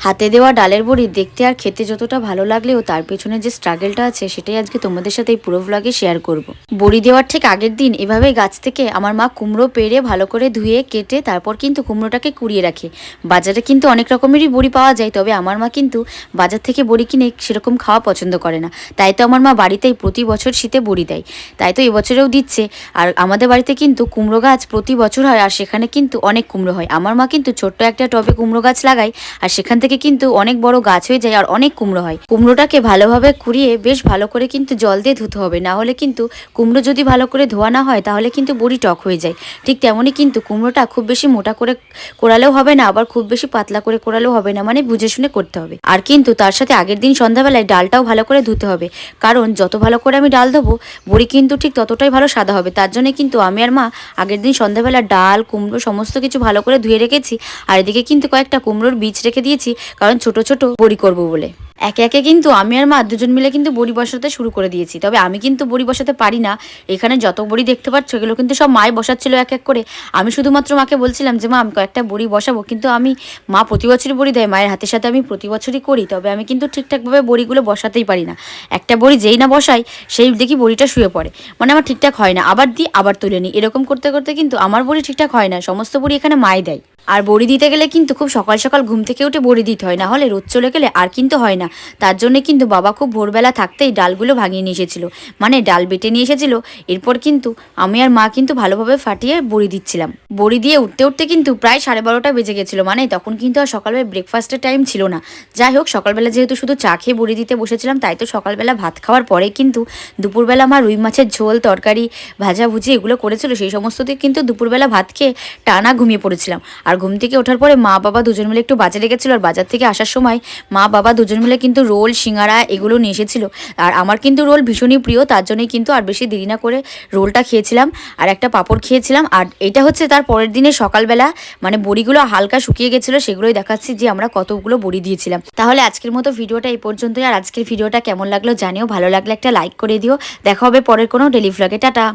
হাতে দেওয়া ডালের বড়ি দেখতে আর খেতে যতটা ভালো লাগলেও তার পেছনে যে স্ট্রাগলটা আছে সেটাই আজকে তোমাদের সাথে এই পুরো ভ্লগে শেয়ার করব। বড়ি দেওয়ার ঠিক আগের দিন এভাবেই গাছ থেকে আমার মা কুমড়ো পেড়ে ভালো করে ধুয়ে কেটে তারপর কিন্তু কুমড়োটাকে কুড়িয়ে রাখে। বাজারে কিন্তু অনেক রকমেরই বড়ি পাওয়া যায়, তবে আমার মা কিন্তু বাজার থেকে বড়ি কিনে সেরকম খাওয়া পছন্দ করে না। তাই তো আমার মা বাড়িতেই প্রতি বছর শীতে বড়ি দেয়, তাই তো এবছরেও দিচ্ছে। আর আমাদের বাড়িতে কিন্তু কুমড়ো গাছ প্রতি বছর হয়, আর সেখানে কিন্তু অনেক কুমড়ো হয়। আমার মা কিন্তু ছোট্ট একটা টবে কুমড়ো গাছ লাগায়, আর সেখান থেকে কিন্তু অনেক বড় গাছ হয়ে যায় আর অনেক কুমড়ো হয়। কুমড়োটাকে ভালোভাবে কুড়িয়ে বেশ ভালো করে কিন্তু জল দিয়ে ধুতে হবে, না হলে কিন্তু কুমড়ো যদি ভালো করে ধোয়া না হয় তাহলে কিন্তু বড়ি টক হয়ে যায়। ঠিক তেমনই কিন্তু কুমড়োটা খুব বেশি মোটা করে কোড়ালেও হবে না, আবার খুব বেশি পাতলা করে কোড়ালেও হবে না, মানে বুঝে শুনে করতে হবে। আর কিন্তু তার সাথে আগের দিন সন্ধ্যাবেলায় ডালটাও ভালো করে ধুতে হবে, কারণ যত ভালো করে আমি ডাল দেবো বড়ি কিন্তু ঠিক ততটাই ভালো সাদা হবে। তার জন্য কিন্তু আমি আর মা আগের দিন সন্ধ্যাবেলা ডাল কুমড়ো সমস্ত কিছু ভালো করে ধুয়ে রেখেছি। আর এদিকে কিন্তু কয়েকটা কুমড়োর বীজ রেখে দিয়েছি, কারণ ছোট ছোট বড়ি করব বলে। একে একে কিন্তু আমি আর মা দুজন মিলে কিন্তু বড়ি বসাতে শুরু করে দিয়েছি। তবে আমি কিন্তু বড়ি বসাতে পারি না। এখানে যত বড়ি দেখতে পাচ্ছ এগুলো কিন্তু সব মাই বসাচ্ছিল এক এক করে। আমি শুধুমাত্র মাকে বলছিলাম যে মা আমি কয়েকটা বড়ি বসাবো, কিন্তু মা প্রতি বছরই বড়ি দেয়, মায়ের হাতের সাথে আমি প্রতি বছরই করি, তবে আমি কিন্তু ঠিকঠাকভাবে বড়িগুলো বসাতেই পারি না। একটা বড়ি যেই না বসাই সেই দেখি বড়িটা শুয়ে পড়ে, মানে আমার ঠিকঠাক হয় না, আবার দিই আবার তুলে নিই, এরকম করতে করতে কিন্তু আমার বড়ি ঠিকঠাক হয় না। সমস্ত বড়ি এখানে মাই দেয়। আর বড়ি দিতে গেলে কিন্তু খুব সকাল সকাল ঘুম থেকে উঠে বড়ি দিতে হয়, না হলে রোদ চলে গেলে আর কিন্তু হয় না। তার জন্য কিন্তু বাবা খুব ভোরবেলা থাকতেই ডালগুলো ভাঙিয়ে নিয়ে এসেছিলো, মানে ডাল বেটে নিয়ে এসেছিলো। এরপর কিন্তু আমি আর মা কিন্তু ভালোভাবে ফাটিয়ে বড়ি দিচ্ছিলাম। বড়ি দিয়ে উঠতে উঠতে কিন্তু প্রায় 12:30 বেজে গেছিলো, মানে তখন কিন্তু আর সকালবেলা ব্রেকফাস্টের টাইম ছিল না। যাই হোক, সকালবেলা যেহেতু শুধু চা খেয়ে বড়ি দিতে বসেছিলাম, তাই তো সকালবেলা ভাত খাওয়ার পরে কিন্তু দুপুরবেলা মা রুই মাছের ঝোল তরকারি ভাজাভুজি এগুলো করেছিল, সেই সমস্ততে কিন্তু দুপুরবেলা ভাত খেয়ে টানা ঘুমিয়ে পড়েছিলাম। আর ঘুম থেকে ওঠার পরে মা বাবা দুজন মিলে একটু বাজারে গেছিলো, আর বাজার থেকে আসার সময় মা বাবা দুজন মিলে কিন্তু রোল সিঙ্গারা এগুলো নিয়ে এসেছিলো। আর আমার কিন্তু রোল ভীষণই প্রিয়, তার জন্যই কিন্তু আর বেশি দেরি না করে রোলটা খেয়েছিলাম আর একটা পাঁপড় খেয়েছিলাম। আর এটা হচ্ছে তার পরের দিনে সকালবেলা, মানে বড়িগুলো হালকা শুকিয়ে গেছিলো, সেগুলোই দেখাচ্ছি যে আমরা কতগুলো বড়ি দিয়েছিলাম। তাহলে আজকের মতো ভিডিওটা এই পর্যন্তই। আর আজকের ভিডিওটা কেমন লাগলো জানিও, ভালো লাগলে একটা লাইক করে দিও। দেখা হবে পরের কোনো ডেলি ভ্লগে। টাটা।